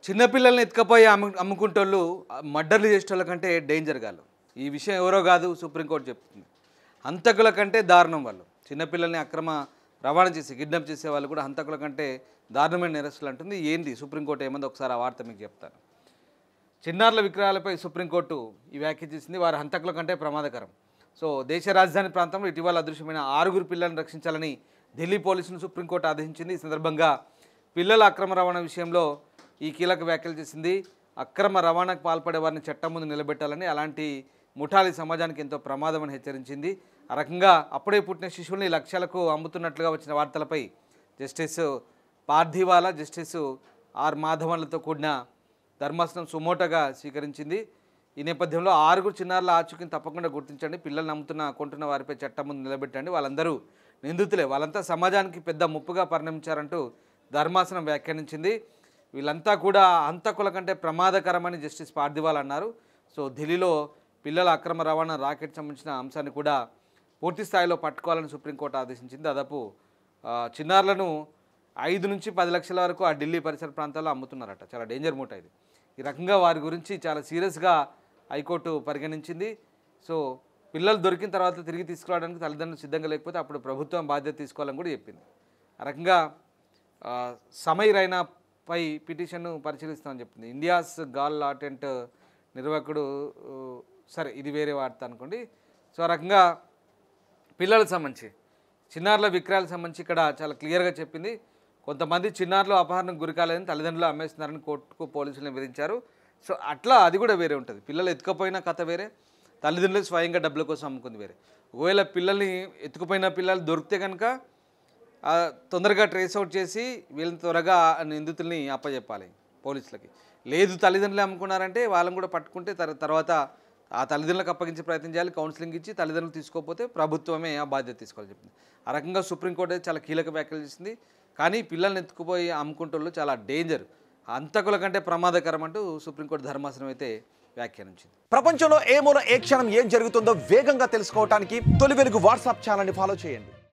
చిన్నపిల్లల్ని ఎత్తుకపోయి అమ్ముకుంటోళ్ళు మర్డర్లు చేసేటోళ్ళ కంటే డేంజర్ గాళ్ళు. ఈ విషయం ఎవరో కాదు, సుప్రీంకోర్టు చెప్తుంది. హంతకుల కంటే దారుణం వాళ్ళు. చిన్నపిల్లల్ని అక్రమ రవాణా చేసి కిడ్నాప్ చేసే వాళ్ళు కూడా హంతకుల కంటే దారుణమైన నేరస్తులు అంటుంది. ఏంటి సుప్రీంకోర్టు ఏమందో ఒకసారి ఆ వార్త మీకు చెప్తాను. చిన్నారుల విక్రయాలపై సుప్రీంకోర్టు ఈ వ్యాఖ్య చేసింది. వారి హంతకుల కంటే ప్రమాదకరం. సో దేశ రాజధాని ప్రాంతంలో ఇటీవల అదృశ్యమైన 6 పిల్లలను రక్షించాలని ఢిల్లీ పోలీసులను సుప్రీంకోర్టు ఆదేశించింది. ఈ సందర్భంగా పిల్లల అక్రమ రవాణా విషయంలో ఈ కీలక వ్యాఖ్యలు చేసింది. అక్రమ రవాణాకు పాల్పడే వారిని చట్టం ముందు నిలబెట్టాలని, అలాంటి ముఠాలు సమాజానికి ఎంతో ప్రమాదమని హెచ్చరించింది. ఆ రకంగా అప్పుడే పుట్టిన శిశువుల్ని లక్షలకు అమ్ముతున్నట్లుగా వచ్చిన వార్తలపై జస్టిస్ పార్థివాలా, జస్టిస్ ఆర్ మాధవన్లతో కూడిన ధర్మాసనం సుమోటోగా స్వీకరించింది. ఈ నేపథ్యంలో 6 చిన్నారుల ఆచూకీని తప్పకుండా గుర్తించండి, పిల్లల్ని కొంటున్న వారిపై చట్టం ముందు నిలబెట్టండి, వాళ్ళందరూ నిందితులే, వాళ్ళంతా సమాజానికి పెద్ద ముప్పుగా పరిణమించారంటూ ధర్మాసనం వ్యాఖ్యానించింది. వీళ్ళంతా కూడా హంతకుల కంటే ప్రమాదకరమని జస్టిస్ పార్థివాలా అన్నారు. సో ఢిల్లీలో పిల్లల అక్రమ రవాణా రాకెట్ సంబంధించిన అంశాన్ని కూడా పూర్తి స్థాయిలో పట్టుకోవాలని సుప్రీంకోర్టు ఆదేశించింది. దాదాపు చిన్నారులను 5 నుంచి 10 లక్షల వరకు ఆ ఢిల్లీ పరిసర ప్రాంతాల్లో అమ్ముతున్నారట. చాలా డేంజర్ మూట ఇది. ఈ రకంగా వారి గురించి చాలా సీరియస్గా హైకోర్టు పరిగణించింది. సో పిల్లలు దొరికిన తర్వాత తిరిగి తీసుకురావడానికి తల్లిదండ్రులు సిద్ధంగా లేకపోతే అప్పుడు ప్రభుత్వం బాధ్యత తీసుకోవాలని కూడా చెప్పింది. ఆ రకంగా సమై రైనాపై పిటిషన్ను పరిశీలిస్తామని చెప్పింది. ఇండియాస్ గాల్ లాటెంట్ నిర్వాహకుడు, సరే ఇది వేరే వార్త అనుకోండి. సో ఆ రకంగా పిల్లలకు సంబంధించి చిన్నారుల విక్రయాలకు సంబంధించి ఇక్కడ చాలా క్లియర్గా చెప్పింది. కొంతమంది చిన్నారులు అపహరణకు గురికాలేదని తల్లిదండ్రులు అమ్మేస్తున్నారని కోర్టుకు పోలీసులను వివరించారు. సో అట్లా అది కూడా వేరే ఉంటుంది. పిల్లలు ఎత్తుకపోయిన కథ వేరే, తల్లిదండ్రులు స్వయంగా డబ్బుల కోసం అమ్ముకుంది వేరే. ఒకవేళ పిల్లల్ని ఎత్తుకుపోయిన పిల్లలు దొరికితే కనుక తొందరగా ట్రేస్ అవుట్ చేసి వీళ్ళని త్వరగా నిందితుల్ని అప్పచెప్పాలి పోలీసులకి. లేదు తల్లిదండ్రులు అమ్ముకున్నారంటే వాళ్ళని కూడా పట్టుకుంటే తర్వాత ఆ తల్లిదండ్రులకు అప్పగించే ప్రయత్నం చేయాలి, కౌన్సిలింగ్ ఇచ్చి తల్లిదండ్రులు తీసుకోకపోతే ప్రభుత్వమే ఆ బాధ్యత తీసుకోవాలని చెప్పింది. ఆ రకంగా సుప్రీంకోర్టు అయితే చాలా కీలక వ్యాఖ్యలు చేసింది. కానీ పిల్లల్ని ఎత్తుకుపోయి అమ్ముకుంటోళ్ళు చాలా డేంజర్, హంతకుల కంటే ప్రమాదకరం అంటూ సుప్రీంకోర్టు ధర్మాసనం అయితే వ్యాఖ్యానించింది. ప్రపంచంలో ఏ మూల ఏ క్షణం ఏం జరుగుతుందో వేగంగా తెలుసుకోవడానికి తొలి వెలుగు వాట్సాప్ ఛానల్ని ఫాలో చేయండి.